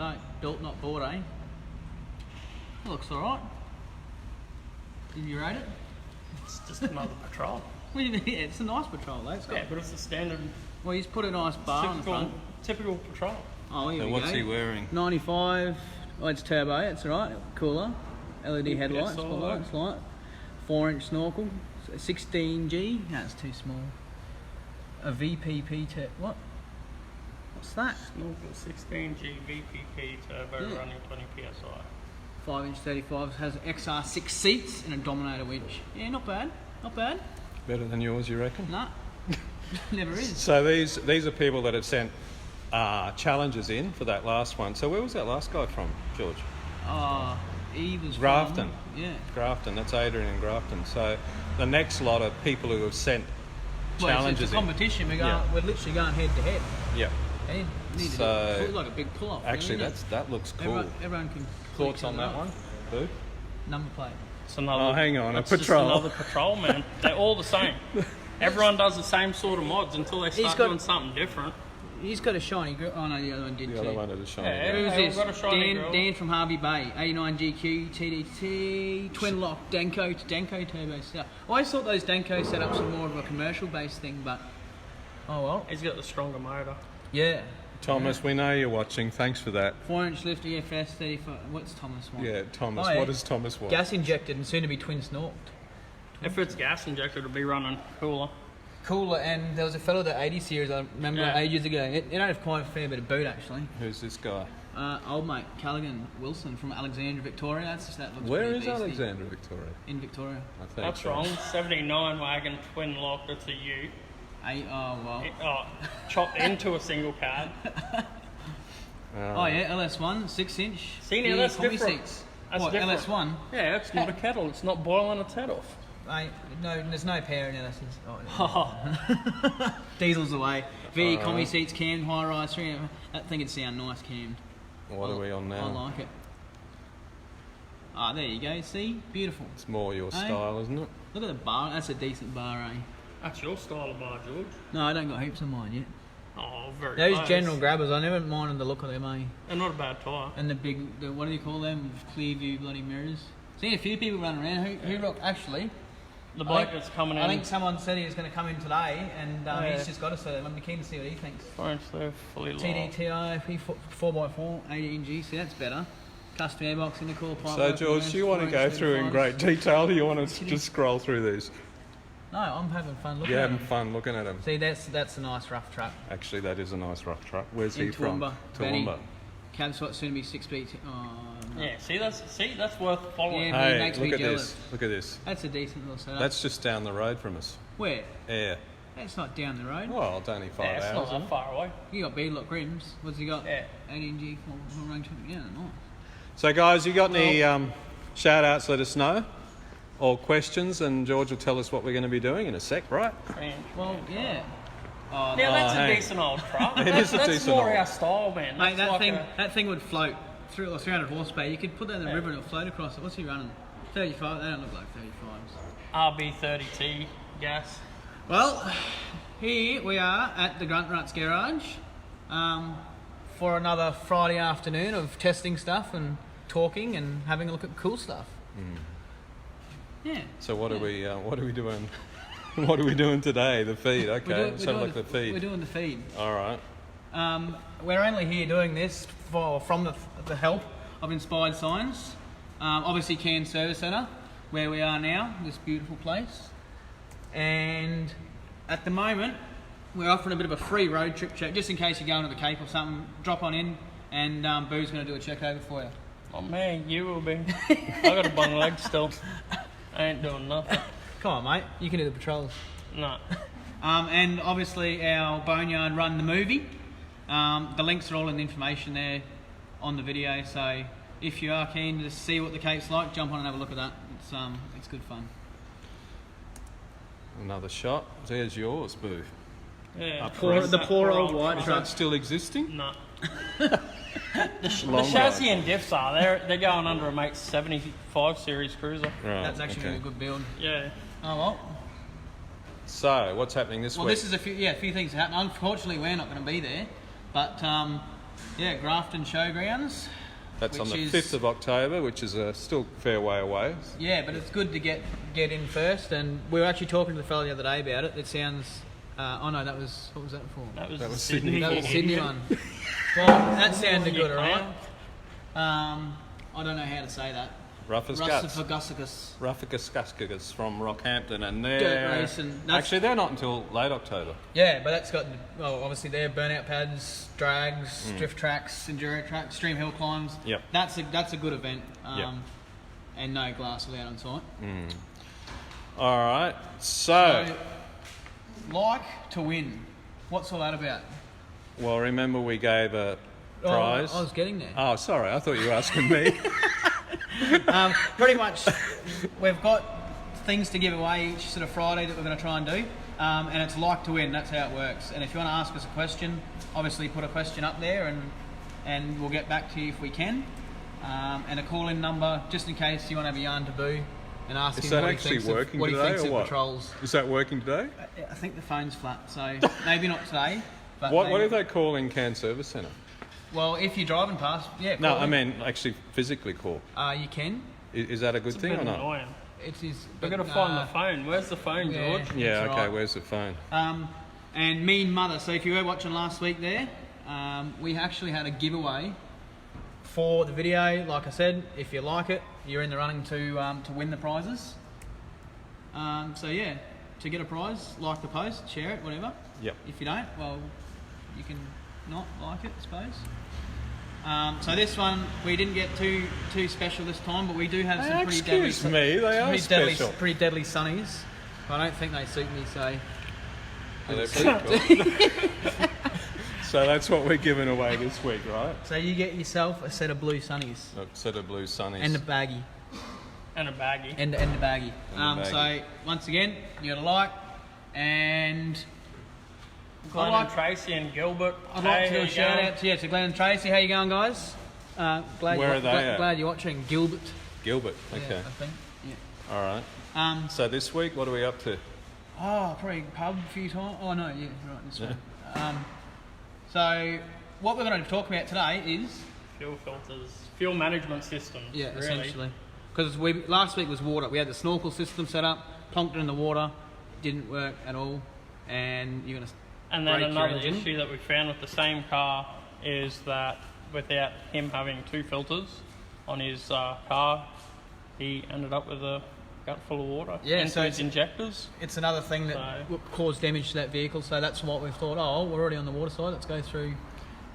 So, built, not bought, eh? It looks alright. Did you rate it? It's just another patrol. What do you mean? Yeah, it's a nice patrol, though. Yeah, but it's a standard, Well, he's put a nice bar on the front. typical patrol. Oh, here So we what's go. he wearing? 95. Oh, it's turbo. It's alright. Cooler. LED headlights. SI. Spotlights. Light. 4-inch snorkel. 16G. That's too small. A VPP. What? What's that? Snorkel 16G VPP turbo Yeah. running 20 PSI. 5-inch 35. Has XR 6 seats and a Dominator winch. Yeah, not bad. Not bad. Better than yours, you reckon? Nah. Never is. So these are people that have sent challenges in for that last one. So where was that last guy from, George? He was Grafton. From, yeah. Grafton. That's Adrian in Grafton. So the next lot of people who have sent Well, challenges it's a competition. Yeah. We're literally going head to head. in. Yeah. Hey, need So- to do like a big pull off. Actually, that looks cool. Everyone can. Thoughts on that one, Boo? Number plate. It's another, Oh, hang on, a it's just patrol. another patrol, man. They're all the same. Everyone does the same sort of mods until they start got- doing something different. He's got a shiny grill. Oh no, the other one did The too. other one is a shiny. Yeah, guy. Who was Hey, this? we've got a shiny grill. Dan from Harvey Bay, 89 GQ, TDT, twin lock, Danco turbo setup. I always thought those Danco setups were more of a commercial based thing, but oh well. He's got the stronger motor. Yeah. Thomas, we know you're watching. Thanks for that. 4-inch lift EFS 35. What's Thomas want? Yeah, Thomas. Oh, yeah. What does Thomas want? Gas injected and soon to be twin snorked. If it's gas injected, it'll be running cooler. Cooler, and there was a fellow that 80 series I remember Yeah. ages ago. It had quite a fair bit of boot actually. Who's this guy? Old mate Callaghan Wilson from Alexandria, Victoria. That looks Where pretty is beastie. Alexandra, Victoria? In Victoria. I think That's so. wrong. 79 wagon twin lock. It's a U. Well. Chopped into a single cab. Oh yeah, LS1, 6-inch. See, now that's combi different. seats. That's What, different. LS1? Yeah, it's not a kettle. It's not boiling its head off. Mate, no, there's no power in LSs. Oh, Diesel's away. VE combi seats, cammed, high rise. That thing would sound nice cammed. What are we on now? I like it. There you go. See, beautiful. It's more your style, isn't it? Look at the bar. That's a decent bar, eh? That's your style of bar, George. No, I don't got heaps of mine yet. Oh, very Those close. general grabbers, I never minded the look of them, eh? They're not a bad tyre. And the big, what do you call them? Clear view bloody mirrors. Seen a few people running around. Who rock? Actually, The bloke that's coming in. I think someone said he was going to come in today, and Yeah. he's just got us. So I'm keen to see what he thinks. French, they're fully locked. TDTI P4x4 18G. See, that's better. Custom airbox in the core. So, George, do you want to go through in great detail, or you want to just scroll through these? No, I'm having fun looking You're at having them. fun looking at them. See, that's a nice rough truck. Actually, that is a nice rough truck. Where's In he from? Toowoomba, Benny. Toowoomba. Cab slot soon to be 6 speed. Oh, no. Yeah, that's worth following. Yeah. It Hey, makes me look at jealous. this. Look at this. That's a decent little setup. That's just down the road from us. Where? Air. That's not down the road. Well, it's only 5 Yeah, it's hours. not isn't that it? far away. You got beadlock rims. What's he got? Yeah. 18G full range. Yeah, nice. So, guys, you got any shout outs? Let us know. Or questions, and George will tell us what we're going to be doing in a sec, right? Well, yeah. Oh, Yeah, that's hey. a decent old truck. It is a That's decent more old- our style, man. Mate, That's that thing would float. 300 horsepower. You could put that in the river and it'll float across it. What's he running? 35. They don't look like 35s. RB30T gas. Well, here we are at the Grunt Ruts garage for another Friday afternoon of testing stuff and talking and having a look at cool stuff. Yeah. So, what are we doing? What are we doing today? The feed, okay. Let's have a look at the feed. We're doing the feed. All right. We're only here doing this from the help of Inspired Science. Obviously, Cairns Service Centre, where we are now, this beautiful place. And at the moment, we're offering a bit of a free road trip check, just in case you're going to the Cape or something. Drop on in, and Boo's going to do a check over for you. Oh man, you will be. I got a bung leg still. I ain't doing nothing. Come on, mate. You can do the patrols. No. And obviously, our Boneyard Run the movie. The links are all in the information there on the video. So if you are keen to see what the Cape's like, jump on and have a look at that. It's good fun. Another shot. There's yours, Boo. Yeah. The poor old white Is truck. that still existing? No. The Long chassis ride. and diffs are. They're going under a mate's 75 series cruiser. Right, That's actually okay. a good build. Yeah. Oh well. So, what's happening this Well, week? this is a few things happening. Unfortunately, we're not going to be there, but Yeah, Grafton Showgrounds. That's on Which the is- 5th of October, which is still a fair way away. Yeah, but it's good to get in first. And we were actually talking to the fellow the other day about it. It sounds. Oh no, that was what was that for? That was That the was Sydney. That was Sydney idiot. one. Well, that sounded good, alright. Clown. I don't know how to say that. Ruffus Guts. Russifagusicus. Ruffaguscuscus from Rockhampton, and Dirt they're racing. That's- actually they're not until late October. Yeah, but that's got obviously their burnout pads, drags, drift tracks, enduro tracks, stream hill climbs. Yep. That's a good event. Yep. And no glass allowed on site. All right, so So, like to win. What's all that about? well, remember we gave a prize. Oh, I was getting there. Oh, sorry, I thought you were asking me. Pretty much, we've got things to give away each sort of Friday that we're going to try and do, and it's like to win. That's how it works. And if you want to ask us a question, obviously put a question up there, and we'll get back to you if we can. And a call-in number just in case you want to have a yarn to boo and ask Is him that what he actually thinks working of, what he today thinks or of what? patrols. Is that working today? I think the phone's flat, so maybe not today. But What maybe, if they call in Cairns Service Centre? Well, if you're driving past, yeah. No, call I in. mean actually physically call. You can. Is that a good It's a thing bit or not? annoying. It is. We've got but, to find the phone. Where's the phone, yeah. George? Yeah, That's okay. right. Where's the phone? And Mean Mother. So if you were watching last week there, we actually had a giveaway for the video. Like I said, if you like it, you're in the running to win the prizes. So yeah, to get a prize, like the post, share it, whatever. Yep. If you don't, well, you can not like it, I suppose. So this one, we didn't get too special this time, but we do have some pretty deadly. Excuse me, they are special. Pretty deadly sunnies. But I don't think they suit me, so. Oh, they're pretty cool. So that's what we're giving away this week, right? So you get yourself a set of blue sunnies A set of blue sunnies. and a baggie, And a baggie. and a baggie. And a baggie. So once again, you got to like, and Glenn I'd like- and Tracy and Gilbert. I'd like to do Hey, a shout out to Glenn and Tracy. How you going, guys? Glad Where you're, are they at? glad you're watching. Gilbert. Gilbert. Okay. Yeah, I think. Yeah. All right. So this week, what are we up to? Probably pub a few times. Oh no, yeah, right, this one. So what we're going to talk about today is Fuel filters. Fuel management systems. yeah, really. essentially, because last week was water. We had the snorkel system set up, plonked it in the water, didn't work at all, and you're going to. And then break your another engine. issue that we found with the same car is that without him having two filters on his car, he ended up with a gut full of water Yeah, into so his it's- injectors. It's another thing that So- caused damage to that vehicle, so that's what we've thought. Oh, we're already on the water side. Let's go through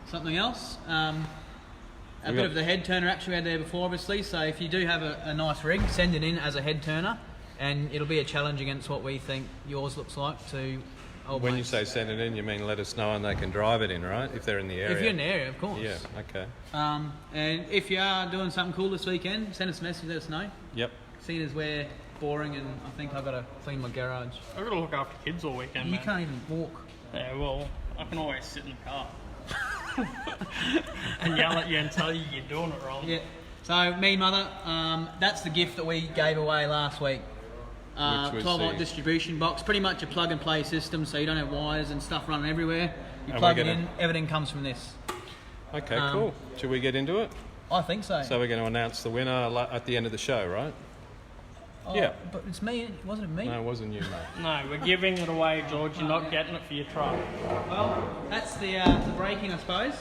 something else. A bit of the head turner actually we had there before, obviously. So if you do have a nice rig, send it in as a head turner, and it'll be a challenge against what we think yours looks like to. Old When you mates. say send it in, you mean let us know and they can drive it in, right? If they're in the area. If you're in the area, of course. Yeah. Okay. And if you are doing something cool this weekend, send us a message, let us know. Yep. Seeing as we're boring and I think I've got to clean my garage. I've got to look after kids all weekend, You man. can't even walk. Yeah, well, I can always sit in the car and yell at you and tell you you're doing it wrong. Yeah. So, Mean Mother, that's the gift that we gave away last week. Which was 12 volt the- distribution box, pretty much a plug and play system, so you don't have wires and stuff running everywhere. You And plug we're it gonna- in, everything comes from this. Okay. Cool. Should we get into it? I think so. So we're going to announce the winner at the end of the show, right? Oh, yeah. But it's me, wasn't it me? No, it wasn't you, mate. No, we're giving it away, George. You're not getting it for your truck. Well, that's the braking, I suppose.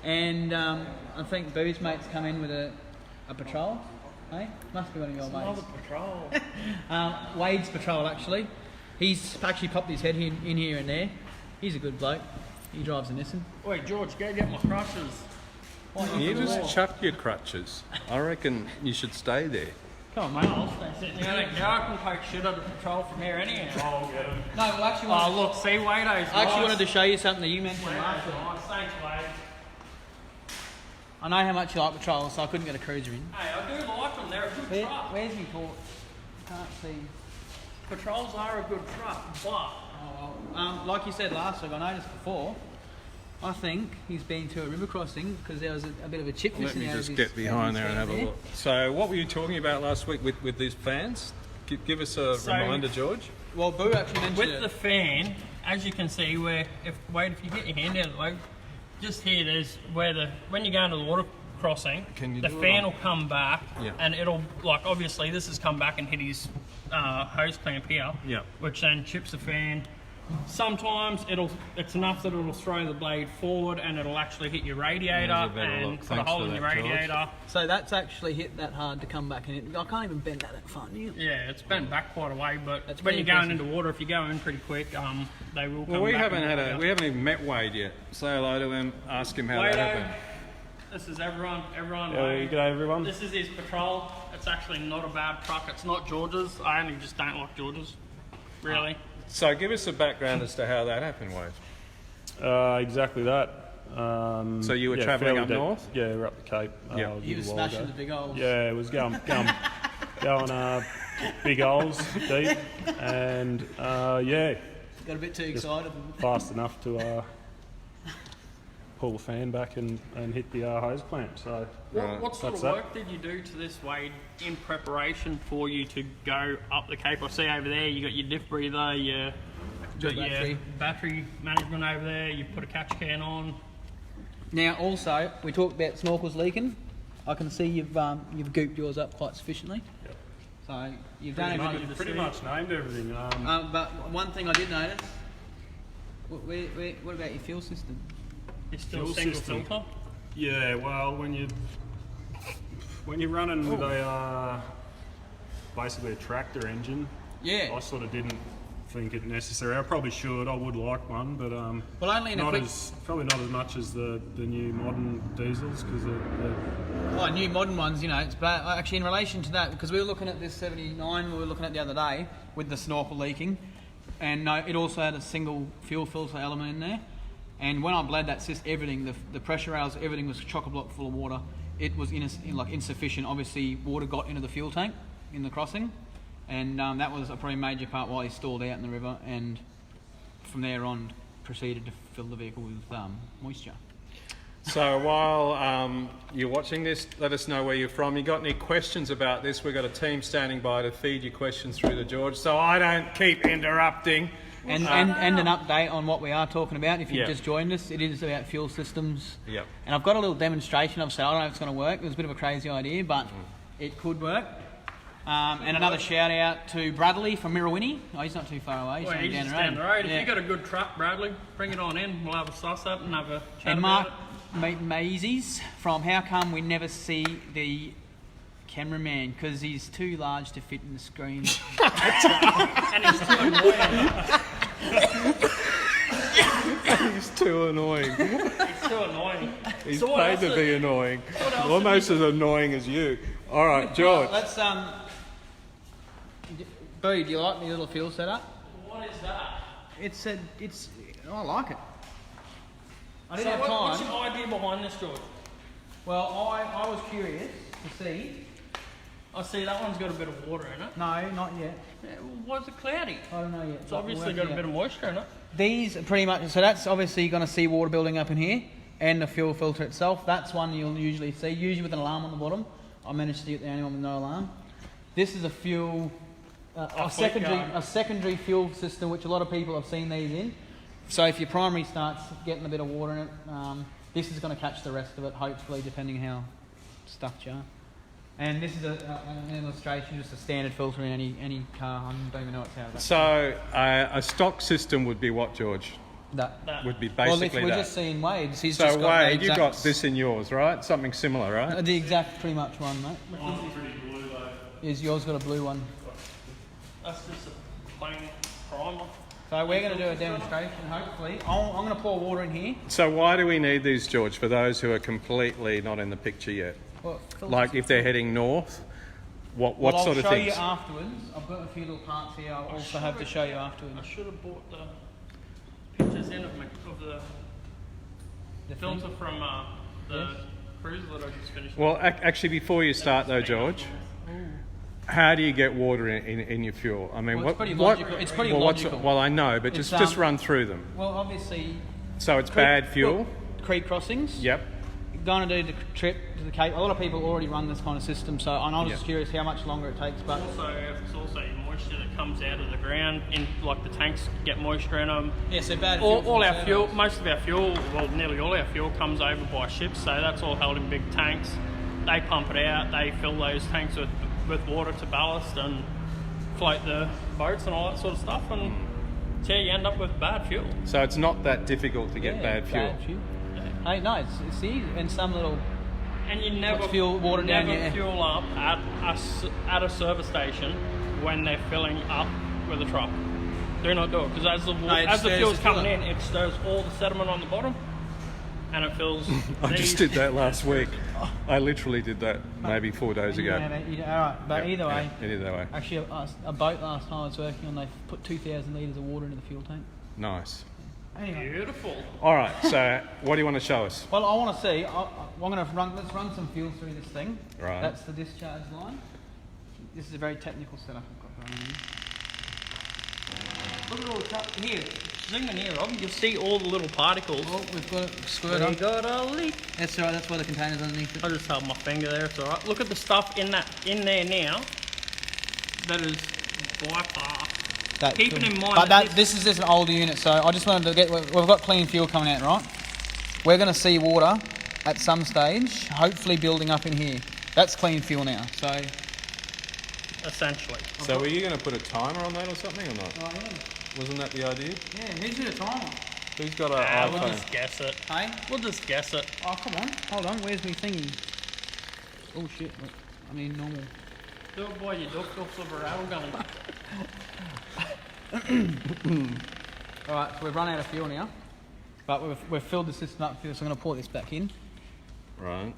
And I think Boo's mate's come in with a patrol. Hey? Must be one of your Another mates. patrol. Wade's patrol, actually. He's actually popped his head in here and there. He's a good bloke. He drives a Nissan. Wait, George, go get my crutches. You just chuck your crutches. I reckon you should stay there. Come on, mate. I'll stay sitting here. I can take shit out of patrol from here anyhow. Oh, get him. No, well, actually, Oh, look, see, Wade's I actually wanted to show you something that you mentioned last week. Nice, thanks, Wade. I know how much you like patrol, so I couldn't get a cruiser in. Hey, I do like them. They're a good truck. Where's my port? Can't see. Patrols are a good truck, but Oh, well. Like you said last week, I noticed before. I think he's been to a river crossing because there was a bit of a chip Let missing me out of just his- get behind out there of and his have a head look. So, what were you talking about last week with these fans? Give us a So- reminder, George. Well, Boo actually mentioned with it. the fan, as you can see, if you get your hand out of the way, just here, there's where when you go into the water crossing, the fan will come back, and it'll, like, obviously this has come back and hit his hose clamp here, which then chips the fan. Sometimes it's enough that it'll throw the blade forward and it'll actually hit your radiator and put a hole in your radiator. George. So that's actually hit that hard to come back in. I can't even bend that far. Yeah, it's bent back quite a way, but when you're going into water, if you go in pretty quick, they will come back. Well, we haven't even met Wade yet. Say hello to him, ask him how that happened. This is everyone. G'day everyone. This is his patrol. It's actually not a bad truck. It's not George's. I only just don't like George's, really. So give us a background as to how that happened, Wade. Exactly that. So you were travelling up north? Yeah, we're up the Cape. You were smashing the big holes. Yeah, it was going big holes deep, and got a bit too excited. Fast enough to pull the fan back and hit the hose clamp. So what sort of work did you do to this, Wade, in preparation for you to go up the Cape? I see over there you got your diff breather, your battery management over there. You put a catch can on. Now, also, we talked about snorkels leaking. I can see you've gooped yours up quite sufficiently. Yep. So you've done everything. Pretty much named everything. But one thing I did notice. What about your fuel system? It's still single filter. Yeah, well, when you're running with a basically a tractor engine, I sort of didn't think it necessary. I probably should. I would like one, but well, only in probably not as much as the new modern diesels because new modern ones. You know, it's bad. Actually, in relation to that, because we were looking at this 79, we were looking at the other day with the snorkel leaking, and no, it also had a single fuel filter element in there. And when I bled that everything, the pressure rails, everything was chock-a-block full of water. It was insufficient. Obviously, water got into the fuel tank in the crossing, and that was a pretty major part why he stalled out in the river. And from there on, proceeded to fill the vehicle with moisture. So while you're watching this, let us know where you're from. You got any questions about this? We've got a team standing by to feed your questions through to George, so I don't keep interrupting. And an update on what we are talking about. If you've just joined us, it is about fuel systems. Yep. And I've got a little demonstration. I've said I don't know if it's going to work. It was a bit of a crazy idea, but it could work. And another shout out to Bradley from Mirrawinny. Oh, he's not too far away. He's just down the road. If you've got a good truck, Bradley, bring it on in. We'll have a suss up and have a chat. And Mark Mazies from How Come We Never See the Cameraman, because he's too large to fit in the screen. And he's too annoying. He's too annoying. He's too annoying. He's paid to be annoying. Almost as annoying as you. All right, George. Let's Boo, do you like my little fuel setup? What is that? I like it. I didn't have time. What's your idea behind this, George? Well, I was curious to see. I see that one's got a bit of water in it. No, not yet. Yeah, well, why is it cloudy? I don't know yet. It's obviously got a bit of moisture in it. These are pretty much, so that's obviously going to see water building up in here, and the fuel filter itself. That's one you'll usually see, usually with an alarm on the bottom. I managed to get the only one with no alarm. This is a fuel, a secondary fuel system, which a lot of people have seen these in. So if your primary starts getting a bit of water in it, this is going to catch the rest of it, hopefully, depending how stuffed you are. And this is an illustration, just a standard filter in any car. I don't even know what's how. So a stock system would be what, George? That would be basically we're that. just seeing Wade's. He's So just got Wade, you got this in yours, right? Something similar, right? The exact, pretty much one, mate. mine's pretty blue though. Is yours got a blue one? That's just a plain primer. So we're going to do a demonstration, hopefully. I'm going to pour water in here. So why do we need these, George, for those who are completely not in the picture yet? Well, Like if they're heading north, what sort of things? I'll show you afterwards. I've got a few little parts here I'll also have to show you afterwards. I should have bought the pictures in of the filter from the cruiser that I just finished. Well, actually, before you start though, George, how do you get water in your fuel? I mean, Well, it's pretty logical. It's pretty logical. Well, I know, but just run through them. Well, obviously... So it's bad fuel? Look, creek crossings. Yep. Going to do the trip to the Cape. A lot of people already run this kind of system, so I'm just curious how much longer it takes. But It's also your moisture that comes out of the ground. In like the tanks get moisture in them. Yeah, so bad. All our fuel, most of our fuel, well, nearly all our fuel comes over by ships. So that's all held in big tanks. They pump it out. They fill those tanks with water to ballast and float the boats and all that sort of stuff. And yeah, you end up with bad fuel. So it's not that difficult to get bad fuel. Yeah. Hey, no, it's easy. And some little. And you never fuel water down your fuel up at a service station when they're filling up with a truck. Do not do it because as the fuel's coming in, it stirs all the sediment on the bottom, and it fills. I just did that last week. I literally did that maybe 4 days ago. Alright, but either way. Either way. Actually, a boat last time I was working on, they put 2,000 litres of water into the fuel tank. Nice. Anyway. Beautiful. All right. So, what do you want to show us? Well, I want to see. Let's run some fuel through this thing. Right. That's the discharge line. This is a very technical setup I've got going on. Look at all the stuff here. Zoom in here, Rob. You'll see all the little particles. Oh, we've got a squirt on. We got a leak. That's right. That's why the container's underneath it. I just held my finger there. It's all right. Look at the stuff in there now. That is by far. Keeping in mind, but this is just an older unit, so I just wanted to get. We've got clean fuel coming out, right? We're going to see water at some stage, hopefully building up in here. That's clean fuel now, so. Essentially. So, were you going to put a timer on that or something, or not? Oh yeah. Wasn't that the idea? Yeah. Who's got a timer? Who's got an iPhone? We'll just guess it. Hey. We'll just guess it. Oh come on, hold on. Where's my thingy? Oh shit. I mean normal. Do it by your duck off of a rail gun. Alright, so we've run out of fuel now, but we've filled the system up with fuel, so I'm going to pour this back in. Right.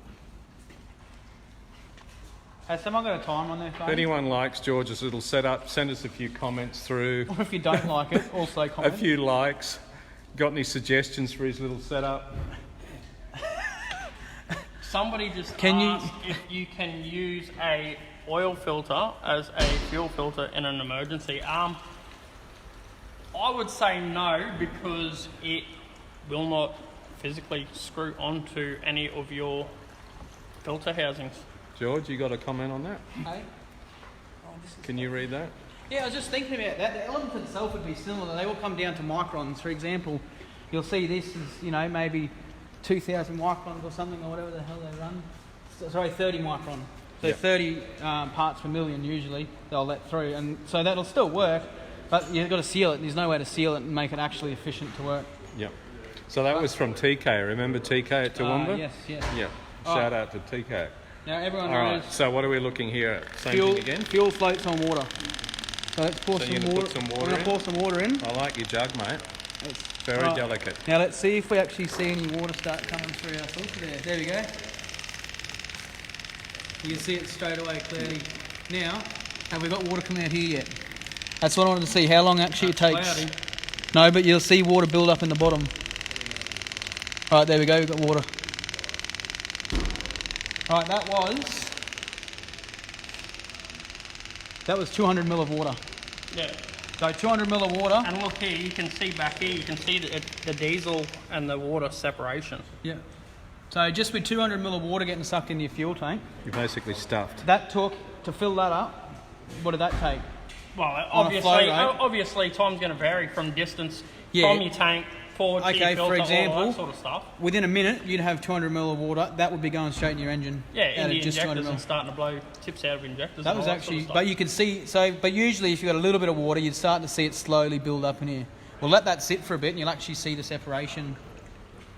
Has someone got a timer on their phone? If anyone likes George's little setup, send us a few comments through. Or if you don't like it, also comment. A few likes. Got any suggestions for his little setup? Somebody just asked if you can use a oil filter as a fuel filter in an emergency. I would say no, because it will not physically screw onto any of your filter housings. George, you got a comment on that? Hey? Can you read that? Yeah, I was just thinking about that. The element itself would be similar. They all come down to microns. For example, you'll see this is, maybe 2,000 microns or something, or whatever the hell they run. Sorry, 30 micron. So 30 parts per million usually they'll let through, and so that'll still work, but you've got to seal it. There's no way to seal it and make it actually efficient to work. Yep. So that was from TK. Remember TK at Toowoomba? Yes. Yeah. Shout out to TK. Now everyone All knows. right. So what are we looking here at? Same thing again? Fuel floats on water. So let's pour some water. Put some water We're going to pour some water in. I like your jug, mate. It's very delicate. Now let's see if we actually see any water start coming through our filter there. There we go. You can see it straight away clearly. Now, have we got water coming out here yet? That's what I wanted to see, how long actually it takes. Cloudy. No, but you'll see water build up in the bottom. Alright, there we go, we've got water. Alright, that was 200 mil of water. Yeah. So 200 mil of water. And look here, you can see back here, you can see the diesel and the water separation. Yeah. So just with 200 mil of water getting sucked into your fuel tank. You're basically stuffed. That took, to fill that up, what did that take? Well, obviously time's going to vary from distance from your tank forward to your filter, for example, all that sort of stuff. Within a minute, you'd have 200 mil of water. That would be going straight in your engine. Yeah, in the injectors and starting to blow tips out of injectors. That was actually, but you could see, but usually if you've got a little bit of water, you'd start to see it slowly build up in here. We'll let that sit for a bit and you'll actually see the separation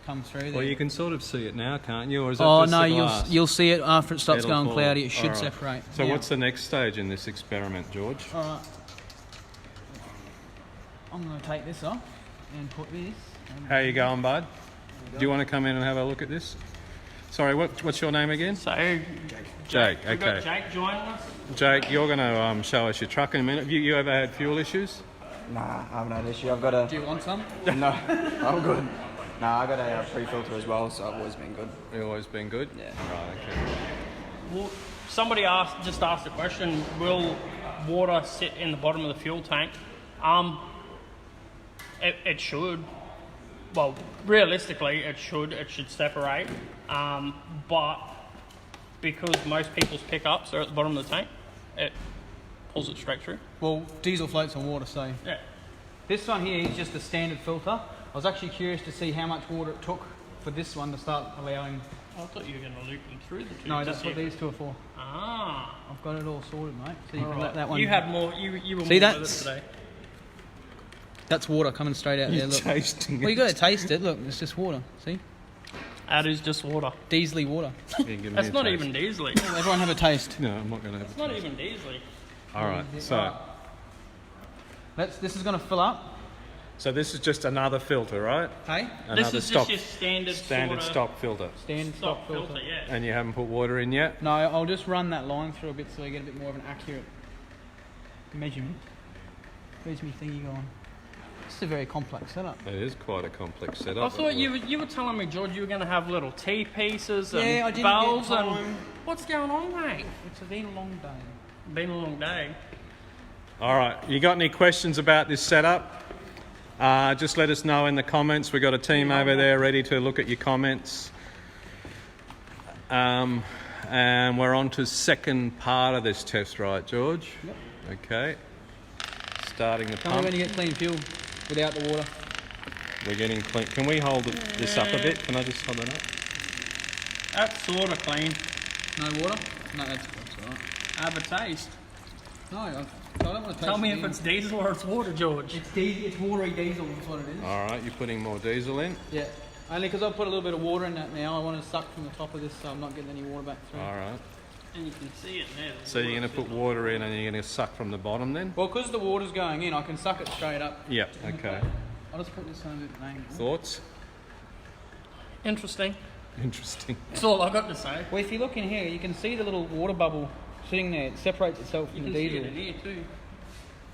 come through there. Well, you can sort of see it now, can't you? Or is it just the glass? You'll see it after it stops going fall. cloudy. It should All right. separate. So what's the next stage in this experiment, George? All right. I'm going to take this off and put this. How you going, bud? Do you want to come in and have a look at this? Sorry, what's your name again? So, Jake. Okay. We've got Jake joining us. Jake, you're going to show us your truck in a minute. Have you ever had fuel issues? Nah, I haven't had an issue. I've got a... Do you want some? No, I'm good. Nah, I got a pre-filter as well, so I've always been good. You've always been good? Yeah. Right, okay. Well, somebody just asked the question, will water sit in the bottom of the fuel tank? It should. Well, realistically, it should separate. But because most people's pickups are at the bottom of the tank, pulls it straight through. Well, diesel floats on water, so... Yeah. This one here is just a standard filter. I was actually curious to see how much water it took for this one to start allowing... I thought you were going to loop them through the tubes. No, that's what these two are for. Ah. I've got it all sorted, mate. So you All can right. let that one... You had more, you were See, more with that's- it today. That's water coming straight out there, look. Tasting Well, you got to taste it. Look, it's just water. See? That is just water. Diesely water. That's not even diesely. Everyone have a taste. No, I'm not going to have It's not even diesely. All right, so This is going to fill up. this is just another filter, right? Hey? This is just your standard standard sorta stock filter. Standard stock filter, yeah. And you haven't put water in yet? No, I'll just run that line through a bit so you get a bit more of an accurate measurement. Where's my thingy going? This is a very complex setup. It is quite a complex I setup. thought you were telling me, George, you were going to have little tea pieces and Yeah, I didn't bells get and time. what's going on, mate? It's been a long day. Been a long day. All right, you got any questions about this setup? Just let us know in the comments. We've got a team over there ready to look at your comments. And we're on to second part of this test, right, George? Yep. Okay. Starting the Tell me pump. when you get clean fuel without the water. We're getting clean. Can we hold this up a bit? Can I just hold that up? That's sort of clean. No water? No, that's alright. Have a taste. No, I don't want to taste Tell me it if in. it's diesel or it's water, George. It's watery diesel, is what it is. All right, you're putting more diesel in. Yeah. Only because I've put a little bit of water in that now. I want to suck from the top of this so I'm not getting any water back through. All right. And you can see it there. So you're going to put water in and you're going to suck from the bottom then? Well, because the water's going in, I can suck it straight up. Yep, okay. I'll just put this on a bit of an angle. Thoughts? Interesting. Interesting. That's all I've got to say. Well, if you look in here, you can see the little water bubble sitting there. It separates itself You from can the see diesel. it in here too.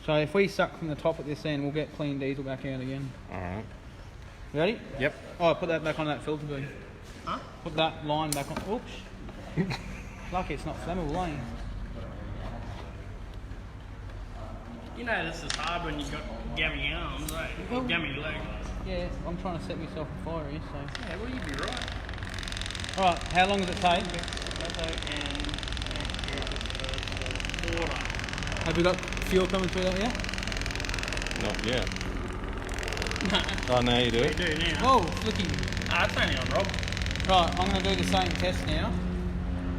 So if we suck from the top at this end, we'll get clean diesel back out again. All right. Ready? Yep. Oh, put that back on that filter beam. Huh? Put that line back on. Oops. Lucky it's not flammable, eh? You know this is hard when you've got gammy arms, right? Or gammy legs. Yeah, I'm trying to set myself on fire here, so. Yeah, well, you'd be right. Alright, how long does it take? And water. Have we got fuel coming through that yet? Not yet. Oh, now you do We it. do now. Whoa, flicking. Ah, it's only on Rob. Right, I'm going to do the same test now.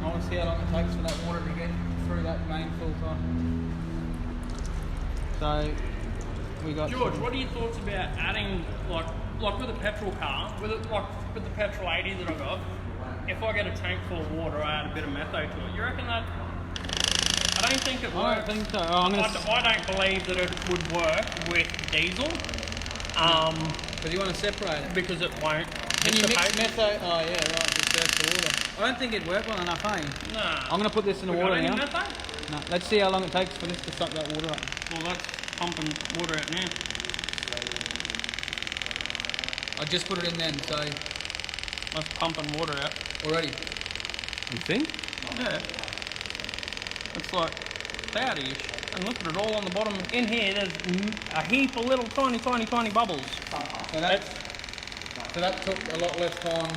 I want to see how long it takes for that water to get through that main filter. So, we got... George, what are your thoughts about adding, like with a petrol car, with the petrol 80 that I got, if I get a tank full of water, I add a bit of metho to it. You reckon that? I don't think it I works. don't think so. Oh, I'm gonna... I don't believe that it would work with diesel. Because you want to separate it. Because it won't. Can you mix dissipate. metho? Oh yeah, right, just burst the water. I don't think it'd work well enough, eh? Nah. I'm going to put this in the We water got any now. metho? No, let's see how long it takes for this to suck that water up. Well, that's pumping water out now. I just put it in then, so That's pumping water out. already. You think? Yeah. It's like cloudy-ish. And look at it all on the bottom. In here, there's a heap of little tiny bubbles. So that took a lot less time.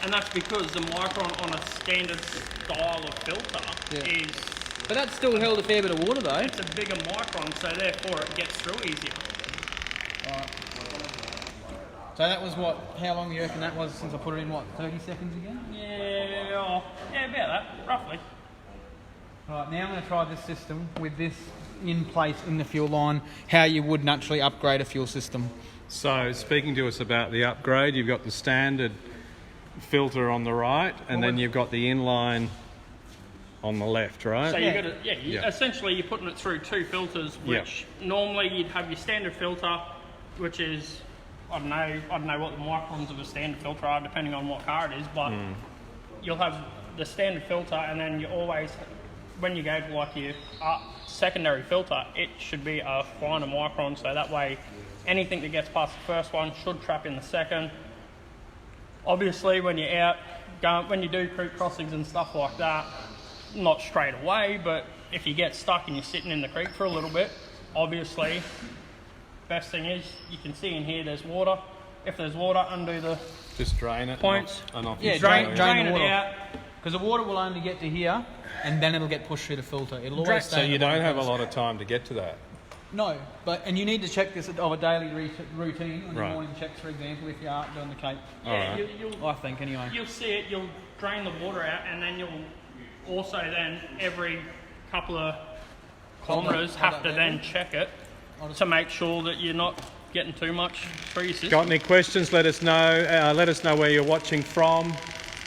And that's because the micron on a standard style of filter is... But that still held a fair bit of water though. It's a bigger micron, so therefore it gets through easier. So that was what, how long do you reckon that was since I put it in, what, 30 seconds again? Yeah, about that, roughly. Right, now I'm going to try this system with this in place in the fuel line, how you would naturally upgrade a fuel system. So, speaking to us about the upgrade, you've got the standard filter on the right, and then you've got the inline on the left, right? So Yeah. you got to, essentially you're putting it through two filters, which normally you'd have your standard filter, which is, I don't know what the microns of a standard filter are, depending on what car it is, but you'll have the standard filter, and then you always, when you go to like your secondary filter, it should be a finer micron, so that way anything that gets past the first one should trap in the second. Obviously, when you're out, when you do creek crossings and stuff like that, not straight away, but if you get stuck and you're sitting in the creek for a little bit, obviously, best thing is you can see in here there's water. If there's water, undo the Just drain it. points. And off Yeah, you drain go. the water. it out, because the water will only get to here, and then it'll get pushed through the filter. It'll always stay. So in you the don't bottom have a first. lot of time to get to that. No, and you need to check this of a daily routine on your Right. morning checks, for example, if you are doing the Cape. Yeah, Alright. you'll I think anyway. You'll see it, you'll drain the water out, and then you'll also then every couple of kilometres have to then check it to make sure that you're not getting too much through your system. Got any questions? Let us know. Let us know where you're watching from.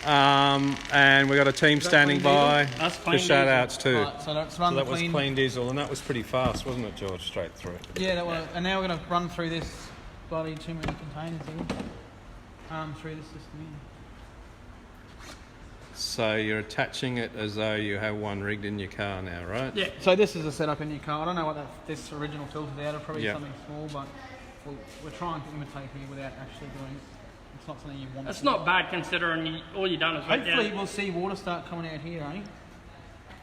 And we've got a team standing clean by That's for clean shout outs too. Right, so let's run So that the was clean. clean diesel, and that was pretty fast, wasn't it, George? Straight through. Yeah, that was, and now we're going to run through this bloody too many containers here. Through this system here. So you're attaching it as though you have one rigged in your car now, right? Yeah, So this is a setup in your car. I don't know what this original filter's out of, probably Yeah. something small, but we're trying to imitate here without actually doing it. It's not something you want it's to not bad considering all you've done is went Hopefully down. we'll see water start coming out here, eh?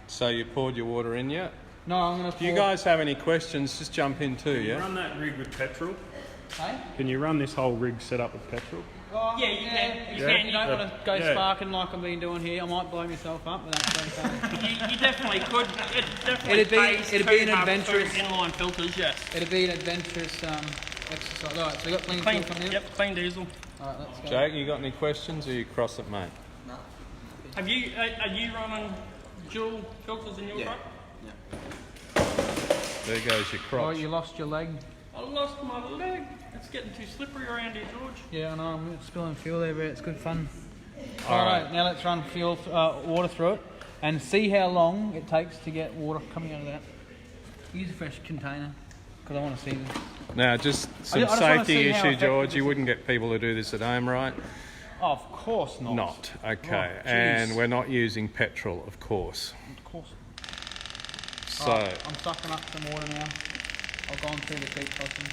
So you poured your water in yet? No, I'm going to If you guys have any questions, just jump in too, yeah? Run that rig with petrol. Hey? Can you run this whole rig set up with petrol? Oh, Yeah, you can. You You can. don't want to go Yeah. sparking like I've been doing here. I might blow myself up, but that's okay. You definitely could. It definitely It'd be- pays it'd to be an have adventurous- two inline filters, yes. It'd be an adventurous exercise. Alright, so we got clean Clean, fuel coming in. yep, clean diesel. Alright, let's go. Jake, you got any questions, or you cross it, mate? Have you are you running dual filters in your truck? There goes your Oh, crotch. you lost your leg. I lost my leg. It's getting too slippery around here, George. Yeah, I know. I'm spilling fuel there, but it's good fun. Alright. Alright, now let's run water through it and see how long it takes to get water coming out of that. Use a fresh container because I want to see this. Now, just some I just wanna safety see how issue, effective George. this You is. wought get people to do this at home, right? Oh, of course not. Not. Okay. Oh, And jeez. we're not using petrol, of course. Of course. So, Alright, I'm sucking up some water now. I've gone through the creek crossing.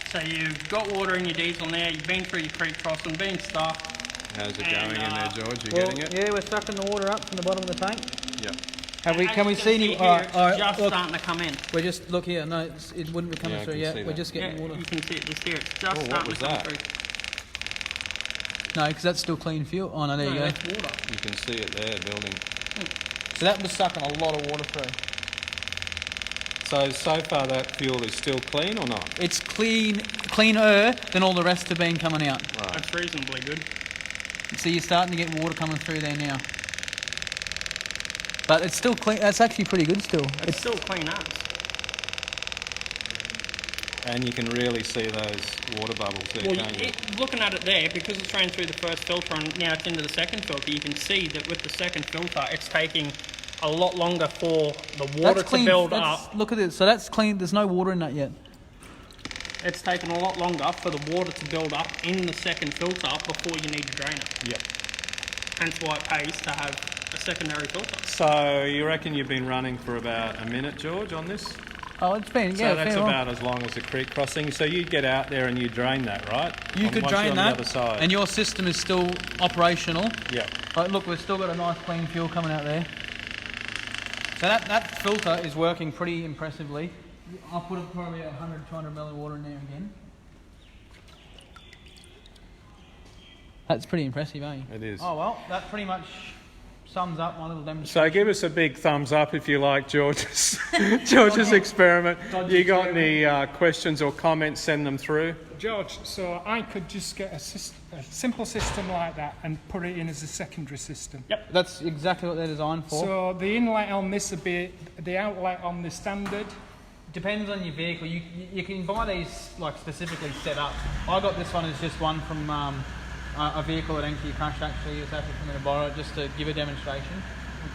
So you've got water in your diesel now. You've been through your creek crossing, been stuffed. how's it And, going in there, George? You Well, getting it? yeah, we're sucking the water up from the bottom of the tank. Yep. Have we? As Can we you see any? here, Alright, alright. just Look, starting to come in. we're just look here. No, it wouldn't be coming Yeah, I through can yet. see We're that. just Yeah, getting water. you can see it just here. It's just what starting was to come that? through. No, because that's still clean fuel. Oh no, there you No, go. that's water. You can see it there building. So that was sucking a lot of water through. So far that fuel is still clean or not? It's cleaner than all the rest have been coming out. That's reasonably good. So you're starting to get water coming through there now. But it's still clean. That's actually pretty good still. It's still clean as. And you can really see those water bubbles there, Well, can't you? looking at it there, because it's running through the first filter and now it's into the second filter, you can see that with the second filter, it's taking a lot longer for the water to build up. Look at this. So that's clean. There's no water in that yet. It's taking a lot longer for the water to build up in the second filter before you need to drain it. Yep. Hence why it pays to have a secondary filter. So you reckon you've been running for about a minute, George, on this? Oh, it's been So yeah. that's fair about as long as the creek crossing. So you get out there and you drain that, right? You could Once you're drain on that, the other side. and your system is still operational. Yep. But look, we've still got a nice clean fuel coming out there. So that filter is working pretty impressively. I'll put probably 100, 200 ml of water in there again. That's pretty impressive, eh? It is. Oh well, that pretty much sums up my little So demonstration. give us a big thumbs up if you like George's experiment. You got any questions or comments, send them through. George, so I could just get a simple system like that and put it in as a secondary system. Yep. That's exactly what they're designed for. So the inlet on this would be the outlet on the standard. Depends on your vehicle. You can buy these like specifically set up. I got this one as just one from a vehicle that Enki crashed actually. It's actually for me to borrow it just to give a demonstration.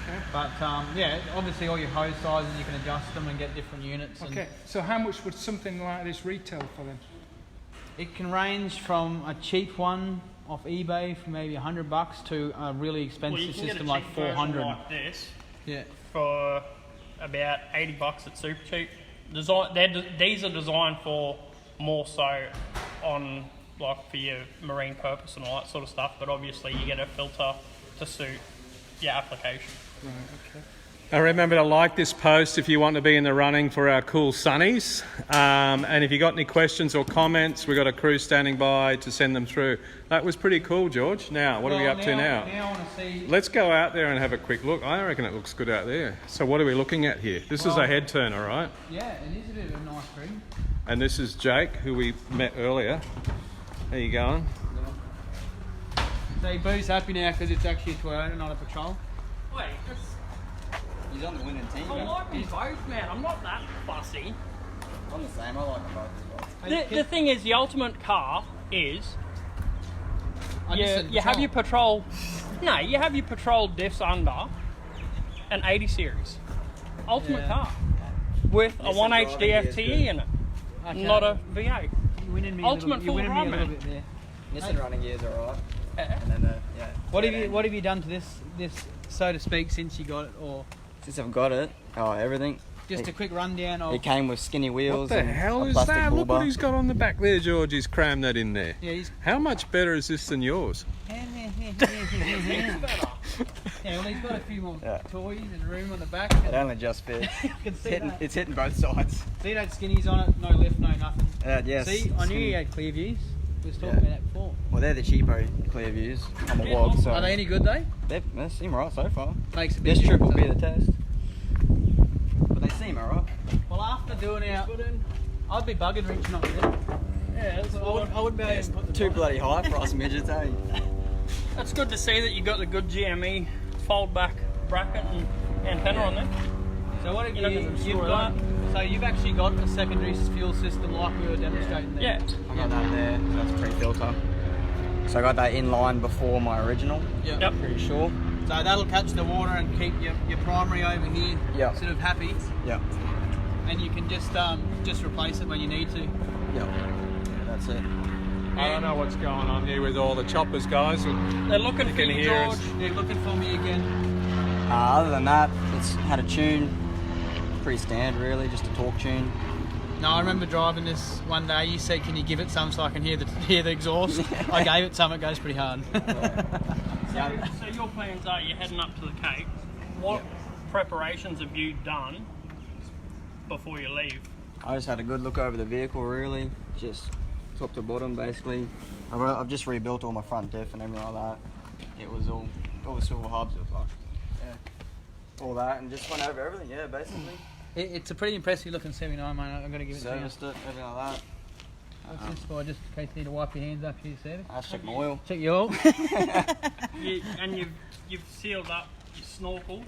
Okay. But yeah, obviously all your hose sizes you can adjust them and get different units. And Okay. So how much would something like this retail for then? it can range from a cheap one off eBay for maybe $100 to a really expensive Well, you can system get a like cheap version 400. like this Yeah. for about $80 at Super Cheap. These are designed for more so on like for your marine purpose and all that sort of stuff, but obviously you get a filter to suit your application. Right. Okay. And remember to like this post if you want to be in the running for our cool sunnies. And if you got any questions or comments, we've got a crew standing by to send them through. That was pretty cool, George. Now, what are we up to now? Now I want to see... Let's go out there and have a quick look. I reckon it looks good out there. So what are we looking at here? This is a head turner, right? Yeah, it is a bit of a nice rig. And this is Jake, who we met earlier. How you going? So Boo's happy now because it's actually a Toyota, not a Patrol. Wait, He's on the winning team. I like them both, man. I'm not that fussy. I'm the same. I like them both as well. The thing is, the ultimate car is I just said you have Patrol. your patrol. No, you have your patrol diffs under an 80 series. Ultimate car with a 1H DFTE in it, Okay. not a V8. You're winning me Ultimate you're full winning me a run, little man. bit there. Nissan running gears are alright. Yeah. And then yeah. What have you done to this so to speak since you got it, or Since I've got it, everything. just a quick rundown of? It came with skinny What wheels. the and hell a is plastic that? bull Look what bar. he's got on the back there, George. He's crammed that in there. Yeah, he's. How much better is this than yours? Yeah, well, he's got a few more Yeah. toys and room on the back. It only just fits. You can see that. It's hitting both sides. See that skinnies on it, no lift, no nothing. Yes. See, I knew skinny. he had clear views. We was talking Yeah. about that before. Well, they're the cheapo clear views. I'm a wog, so Are they any good though? they seem alright so far. Makes a big This trip will difference, be the test. But they seem alright. Well, after doing our, I'd be bugging Rich not with it. Yeah, I wouldn't be able It's to put the too bloody high for us midgets, eh? that's good to see that you got the good GME fold back bracket and antenna on there. So what have You're not you, gonna you've destroy got? So you've actually got a secondary fuel system like we were demonstrating there. Yeah. I got that there. That's pre-filter. So I got that in line before my original. Yep. Yep. Pretty sure. So that'll catch the water and keep your primary over here Yep. sort of happy, Yep. and you can just replace it when you need to. Yep. Yeah, that's it. I don't know what's going on here with all the choppers, guys. They're looking for can you, hear George. us. They're looking for me again. Other than that, it's had a tune. Pretty standard, really, just a torque tune. No, I remember driving this one day. You said, "Can you give it some so I can hear the exhaust?" I gave it some. It goes pretty hard. So your plans are you're heading up to the Cape. What preparations have you done before you leave? I just had a good look over the vehicle, really, just top to bottom, basically. I've just rebuilt all my front diff and everything like that. It was all the silver hubs, it was like, yeah, all that, and just went over everything, yeah, basically. It's a pretty impressive looking 79, mate. I'm gonna give it to you. Serviced it, everything like that. What's this for? Just in case you need to wipe your hands after you service. I checked my oil. Check your oil. You've sealed up your snorkel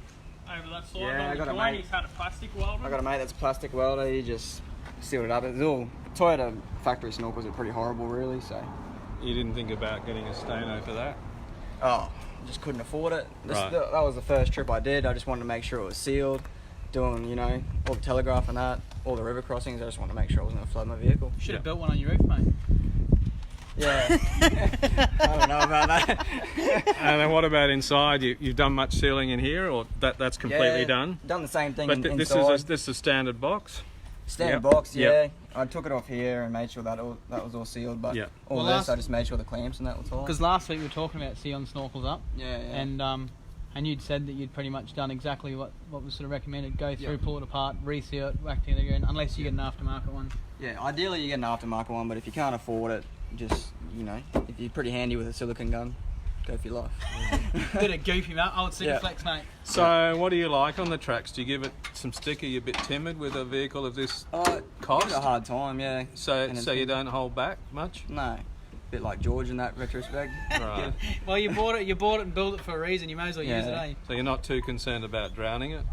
over that side. Yeah, I got a joint. mate. He's had a plastic welder. I got a mate that's a plastic welder, he just sealed it up. It's all Toyota factory snorkels are pretty horrible, really, so. You didn't think about getting a Stano for that? Oh, just couldn't afford it. Right. That was the first trip I did. I just wanted to make sure it was sealed. Doing, all the telegraph and that, all the river crossings. I just wanted to make sure I wasn't going to flood my vehicle. Should have built one on your roof, mate. Yeah. I don't know about that. And then what about inside? You've done much sealing in here, or that's completely Yeah, done? Done the same thing But this inside. is this is a standard box. Standard Yep. box, yeah. Yep. I took it off here and made sure that was all sealed, but Yep. all Well, this last- I just made sure the clamps and that was all. Because last week we were talking about Sion snorkels up, Yeah, yeah. and you'd said that you'd pretty much done exactly what was sort of recommended. Go through, Yep. pull it apart, reseal it, whack together again, unless you get an aftermarket one. Yeah, ideally you get an aftermarket one, but if you can't afford it, just, if you're pretty handy with a silicone gun, go for your life. Bit of goofy, mate. Old Yeah. Superflex, mate. So what do you like on the tracks? Do you give it some stick? Are you a bit timid with a vehicle of this Give cost? it a hard time, yeah. So And so you don't hold back much? No. Bit like George in that retrospect. Right. Well, you bought it and built it for a reason. You may as well use it, Yeah. eh? So you're not too concerned about drowning it?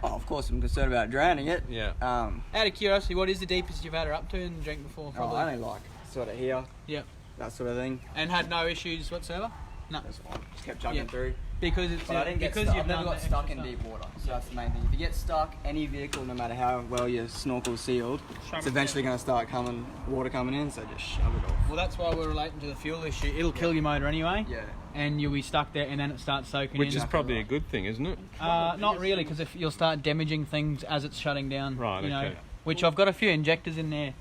Oh, of course I'm concerned about drowning it. Yeah. Out of curiosity, what is the deepest you've had her up to and drink before? Probably. I only like sort of here, Yep. that sort of thing. And had no issues whatsoever. No. That's fine. Just kept chugging Yeah. through. Because it's But I didn't get because stuck. you've I've never done got the stuck extra in stuff. deep water. So that's the main thing. If you get stuck, any vehicle, no matter how well your snorkel's sealed, it's eventually going to start water coming in. So just shove it off. Well, that's why we're relating to the fuel issue. It'll kill your motor anyway. Yeah. And you'll be stuck there, and then it starts soaking Which in. is probably a good thing, isn't it? Not really, because if you'll start damaging things as it's shutting down. Right, okay. Which I've got a few injectors in there.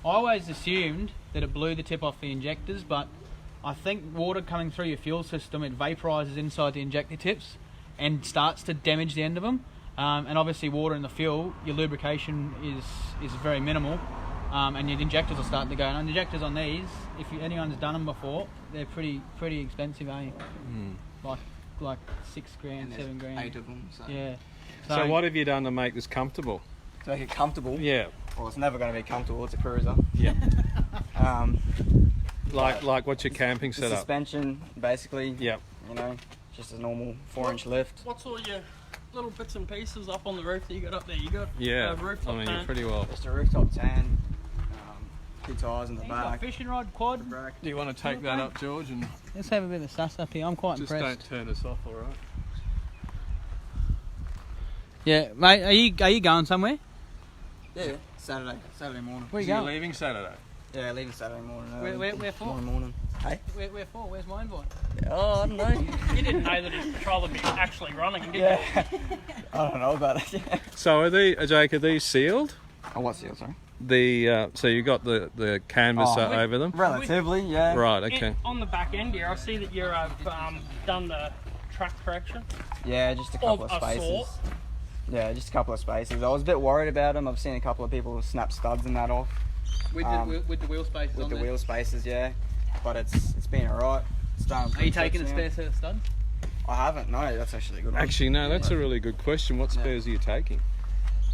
I always assumed that it blew the tip off the injectors, but I think water coming through your fuel system, it vaporises inside the injector tips and starts to damage the end of them. And obviously water in the fuel, your lubrication is very minimal, and your injectors are starting to go. And injectors on these, if anyone's done them before, they're pretty expensive, eh? Like $6 grand, $7 grand. 8 of them. So. Yeah. So what have you done to make this comfortable? To make it comfortable? Yeah. Well, it's never going to be comfortable. It's a cruiser. Yeah. Like what's your camping The setup? suspension, basically. Yeah. You know, just a normal 4-inch lift. What's all your little bits and pieces up on the roof that you got up there? You got rooftop I mean, tan. you're pretty well. Just a rooftop tan. 2 tyres in the He's got back. fishing rod, quad. Do you want to take that up, George, and Let's have a bit of sass up here. I'm quite just impressed. don't turn us off, all right? Yeah, mate. Are you going somewhere? Yeah, Saturday morning. Where you So you're going? leaving Saturday? Yeah, leaving Saturday morning. Where for? Morning. Hey? Where for? Where's my invite? Oh, I don't know. You didn't know that his patrol would be actually running, did you? Yeah. I don't know about it. Yeah. So Jake, are these sealed? Oh, what's the sorry? So you got the canvas over them? Relatively, yeah. Right, okay. On the back end here, I see that you've done the track correction. Yeah, just a couple of Of a spaces. sort. Yeah, just a couple of spaces. I was a bit worried about them. I've seen a couple of people snap studs and that off With the wheel spaces with on the there. wheel spaces, yeah. But it's been alright. It's done. Are you taking a spare set of studs? I haven't. No, that's actually a good one. Actually, no, that's a really good question. What spares are you taking?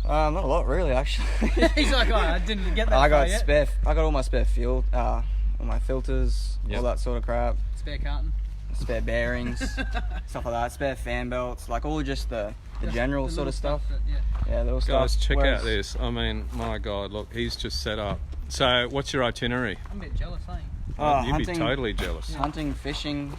Not a lot really, actually. He's like, I didn't get that. I got far yet. I got all my spare fuel, all my filters, Yep. all that sort of crap. Spare carton. Spare bearings, stuff like that. Spare fan belts, like all just the general The sort little of stuff. that- Yeah, little stuff. Guys, check Whereas- out this. I mean, my God, look, he's just set up. So, what's your itinerary? I'm a bit jealous, ain't Oh, You'd hunting, be totally jealous. hunting, fishing,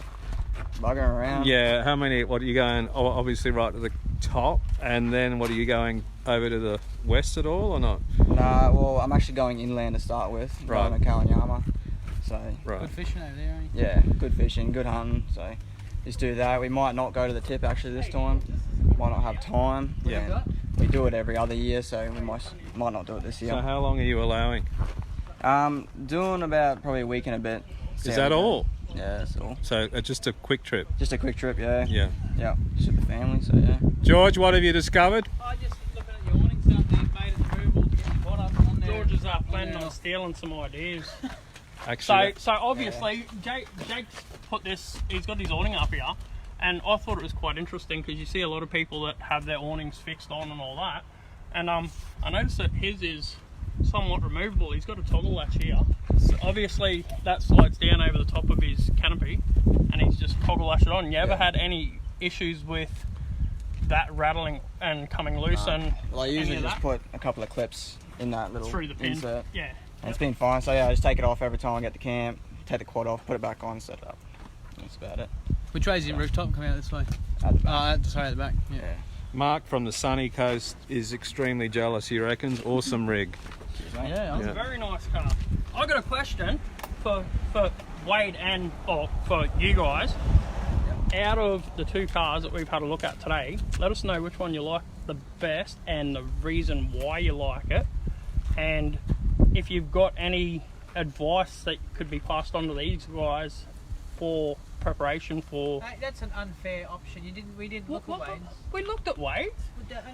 buggering around. Yeah, how many? What are you going? Obviously, right to the top, and then what are you going over to the west at all, or not? Nah, well, I'm actually going inland to start with. Right. Going to Kalinyama. So, Right. Good fishing over there, ain't yeah, good fishing, good hunting. So, just do that. We might not go to the tip actually this time. Might not have time. What have you got? We do it every other year, so we might not do it this So, year. how long are you allowing? Doing about probably a week and a bit. See Is how that we go. all? Yeah, that's all. So, just a quick trip. Just a quick trip, yeah. Yeah. Yeah, just with the family, so yeah. George, what have you discovered? I just looking at your awnings up there, made it removable, getting caught up on there. George is planning on stealing some ideas. Actually, So obviously, Jake's put this. He's got his awning up here, and I thought it was quite interesting because you see a lot of people that have their awnings fixed on and all that. And I noticed that his is somewhat removable. He's got a toggle latch here. So obviously, that slides down over the top of his canopy, and he's just toggle latched it on. You ever had any issues with that rattling and coming loose? And Well, I usually any of just that? put a couple of clips in that little Through the pin. insert. Yeah. And it's been fine. So yeah, I just take it off every time I get to camp, take the quad off, put it back on, set it up. That's about it. Which way is your rooftop? Come out this way. At the back. Sorry, at the back. Yeah. Yeah. Mark from the sunny coast is extremely jealous, he reckons. Awesome rig. Cheers, mate. Yeah. It's a very nice car. I got a question for Wade and for you guys. Out of the 2 cars that we've had a look at today, let us know which one you like the best and the reason why you like it. And if you've got any advice that could be passed on to these guys for preparation for... That's an unfair option. We didn't look at Wade's. We looked at Wade.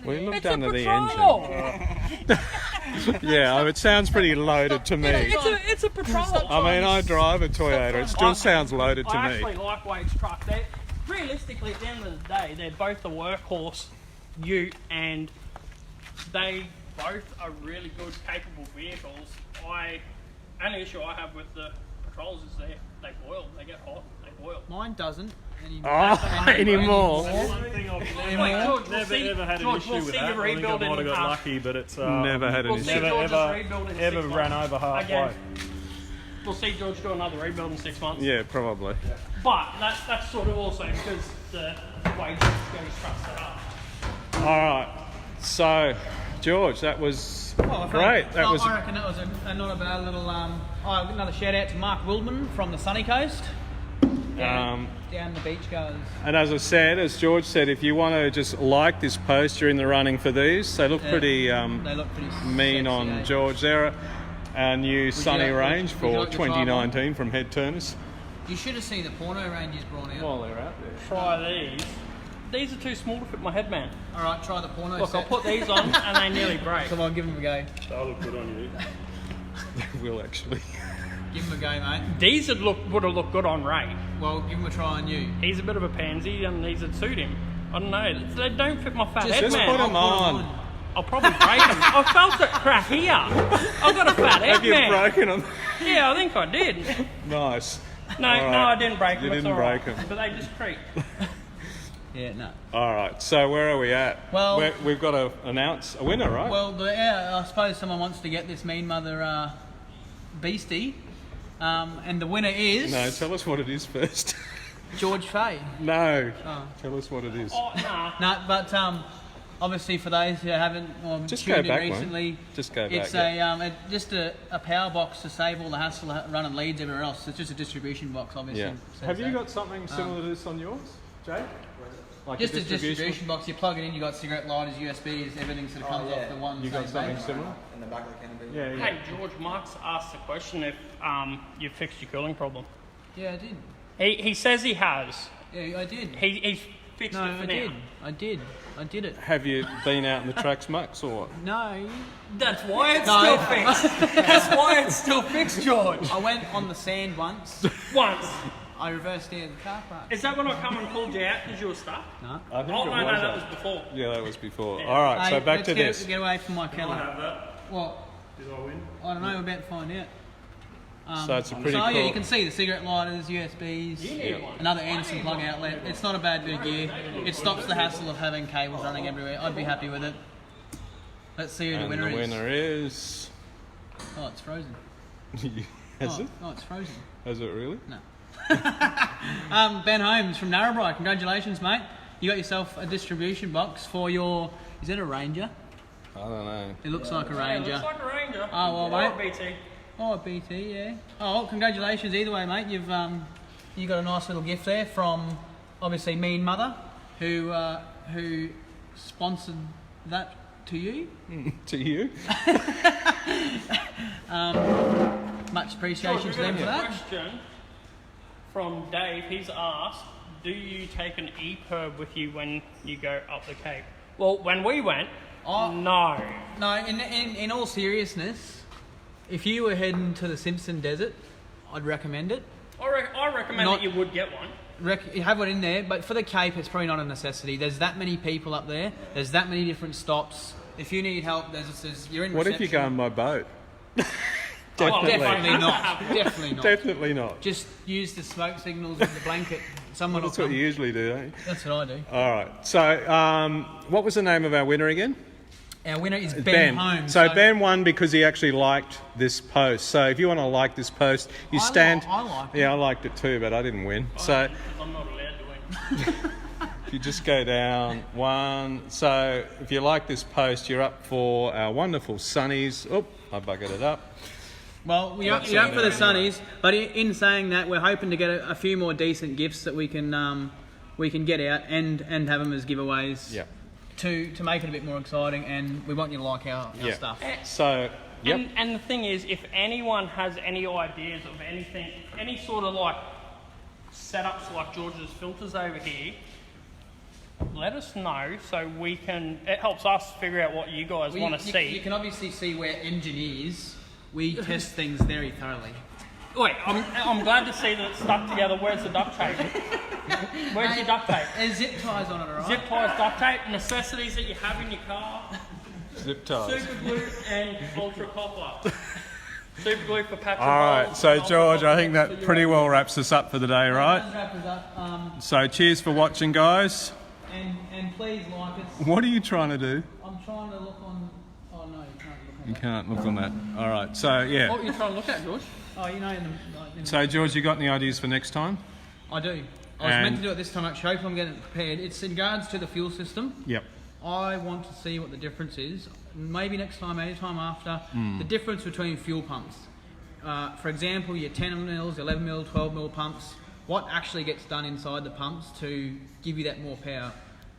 We looked It's a under the patrol. engine. Yeah, it sounds pretty loaded to me. It's a patrol. I mean, I drive a Toyota. It still sounds loaded to I me. actually like Wade's truck. Realistically, at the end of the day, they're both the workhorse ute, and they both are really good, capable vehicles. Only issue I have with the patrols is they boil. They get hot. They boil. Mine doesn't anymore. Anymore. That's one thing I've Wait, George, we'll see- never had an George, issue we'll with see that. you I think I rebuild might have in got half. lucky, but it's Never had an We'll issue. see George's rebuild in 6 ever months. ran over halfway. Again. We'll see George do another rebuild in 6 months. Yeah, probably. But that's sort of also because the way George goes trucks set up. All right. So, George, that was great. That was. I reckon that was not a bad little. Another shout out to Mark Wildman from the sunny coast. Down the beach goes. And as I said, as George said, if you want to just like this post, you're in the running for these. They look pretty They look pretty mean sexy, on eh? George. They're our new sunny like- range would you for like to try one? 2019 from Head Turners. You should have seen the porno range he's brought out. While they're out there. Try these. These are too small to fit my head, man. All right, try the porno Look, set. I'll put these on and they nearly break. Come on, give him a go. They'll look good on you. They will actually. Give him a go, mate. These would have looked good on Ray. Well, give him a try on you. He's a bit of a pansy and these would suit him. I don't know. They don't fit my fat head, Just man. put them on. I'll probably break them. I felt it crack here. I've got a fat head, Have you man. broken them? Yeah, I think I did. Nice. No, All no, right. I didn't break them. You It's didn't all right. break them. But they just creak. Yeah, no. All right. So where are we at? Well- we've got to announce a winner, right? Well, I suppose someone wants to get this Mean Mother beastie, and the winner is No, tell us what it is first. George Fay. No. Oh. Tell us what it is. Oh, nah. No, but obviously for those who haven't Just tuned go in back one. recently, Just go it's back, just a power box to save all the hassle of running leads everywhere else. It's just a distribution box, obviously. Yeah. says Have you that. got something similar to this on yours, Jay? Like Just a distribution box. You plug it in. You got cigarette lighters, USBs, everything sort of comes off the one. You got same something base. similar? In the back of the canopy. Yeah, yeah. Hey, George, Mark's asked the question if you fixed your cooling problem. Yeah, I did. He says he has. Yeah, I did. He's fixed No, it for I did. now. I did it. Have you been out in the tracks much or what? No. That's why it's No. still fixed. That's why it's still fixed, George. I went on the sand once. Once. I reversed steered the car park. Is that when I come and called you out because you were stuck? No. I think Oh, it no, was. that was before. Yeah, that was before. All right, so Hey, back let's to get, this. Get away from my Can I Keller. have that? What? Did I win? I don't know. We're about to find out. So it's a pretty So cool. yeah, you can see the cigarette lighters, USBs, another Anderson plug outlet. It's not a bad bit of gear. It stops the hassle of having cables running everywhere. I'd be happy with it. Let's see who the And winner the is. winner is. Oh, it's frozen. Has oh, it? Oh, it's frozen. Has it really? No. Ben Holmes from Narrabri. Congratulations, mate. You got yourself a distribution box for your. Is it a Ranger? I don't know. It looks like a It Ranger. looks like a Ranger. Oh, well, Or a mate. BT. Oh, a BT, yeah. Oh, well, congratulations either way, mate. You got a nice little gift there from obviously Mean Mother, who sponsored that to you. To you? Much appreciation to them for that. Question from Dave. He's asked, do you take an EPIRB with you when you go up the Cape? Well, when we went, no. No, in all seriousness, if you were heading to the Simpson Desert, I'd recommend it. I recommend Not- that you would get one. You have one in there, but for the Cape, it's probably not a necessity. There's that many people up there. There's that many different stops. If you need help, you're in What if you go reception. on my boat? Oh, Definitely. definitely not. Definitely not. Definitely not. Just use the smoke signals with the blanket. Someone will That's what come. you usually do, don't you? That's what I do. All right. So, what was the name of our winner again? Our winner is Ben Holmes. So Ben won because he actually liked this post. So if you want to like this post, you stand. I like it. Yeah, I liked it too, but I didn't win. So I'm not allowed to win. if you just go down one. So if you like this post, you're up for our wonderful sunnies. Oh, I buggered it up. Well, you're up for the Sunnies, but in saying that, we're hoping to get a few more decent gifts that we can get out and have them as giveaways. Yep. To make it a bit more exciting, and we want you to like our Yeah. stuff. So yep. And the thing is, if anyone has any ideas of anything, any sort of like setups like George's filters over here, let us know so we can. It helps us figure out what you guys want to see. You can obviously see we're engineers. We test things very thoroughly. Wait, I'm glad to see that it's stuck together. Where's the duct tape? Where's your duct tape? There's zip ties on it, alright? Zip ties, duct tape, necessities that you have in your car, Zip ties. super glue and ultra copper. Super glue for patch. All right. So George, I think that pretty well wraps us up for the day, right? Let's wrap us up. So cheers for watching, guys. And please like us. What are you trying to do? I'm trying to look on. Oh no, you can't look on. You can't look on that. All right. So yeah. What are you trying to look at, George? Oh, you know, So George, you got any ideas for next time? I do. I was meant to do it this time. Actually, hope I'm getting it prepared. It's in regards to the fuel system. Yep. I want to see what the difference is. Maybe next time, any time after. Hmm. The difference between fuel pumps. For example, your 10 mils, 11 mil, 12 mil pumps. What actually gets done inside the pumps to give you that more power?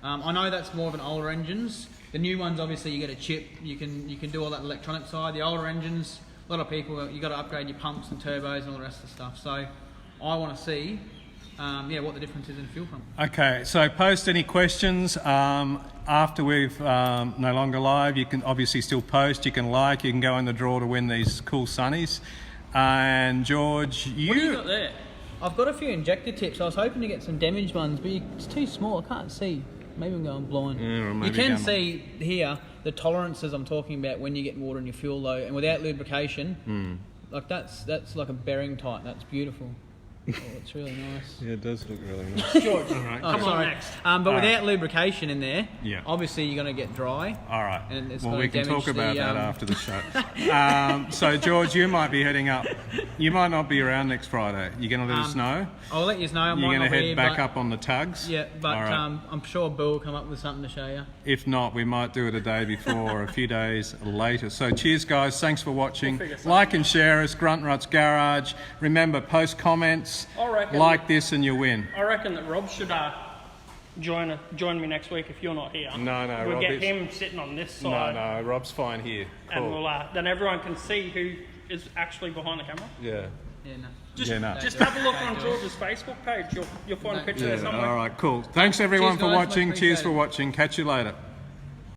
I know that's more of an older engines. The new ones, obviously, you get a chip. You can do all that electronic side. The older engines, a lot of people, you got to upgrade your pumps and turbos and all the rest of the stuff. So I want to see what the difference is in a fuel pump. Okay, so post any questions after we've no longer live. You can obviously still post. You can like. You can go in the draw to win these cool sunnies. And George, What do you got there? I've got a few injector tips. I was hoping to get some damaged ones, but it's too small. I can't see. Maybe I'm going blind. You can see here the tolerances I'm talking about when you get water in your fuel though, and without lubrication, like that's like a bearing tight. That's beautiful. Oh, it's really nice. Yeah, it does look really nice. George, come on next. But without lubrication in there, Yeah. obviously you're going to get dry. All right. And it's Well, gonna we can damage talk about the, that after the show. So, George, you might be heading up. You might not be around next Friday. You're going to let us know? I'll let you know. I You're might going to not be, head back but- up on the tugs? Yeah, but All right. I'm sure Bill will come up with something to show you. If not, we might do it a day before or a few days later. So cheers, guys. Thanks for watching. Like and share us, Grunt and Ruts Garage. Remember, post comments, I reckon- like this and you win. I reckon that Rob should join me next week if you're not here. No, We'll Rob get is- him sitting on this side. No, Rob's fine here. And Cool. we'll, then everyone can see who is actually behind the camera. Yeah. Yeah, no. Just have a look on George's Facebook page. You'll find a picture there somewhere. All right, cool. Thanks, everyone, Cheers, for guys. watching. Much Cheers for appreciated. watching. Catch you later.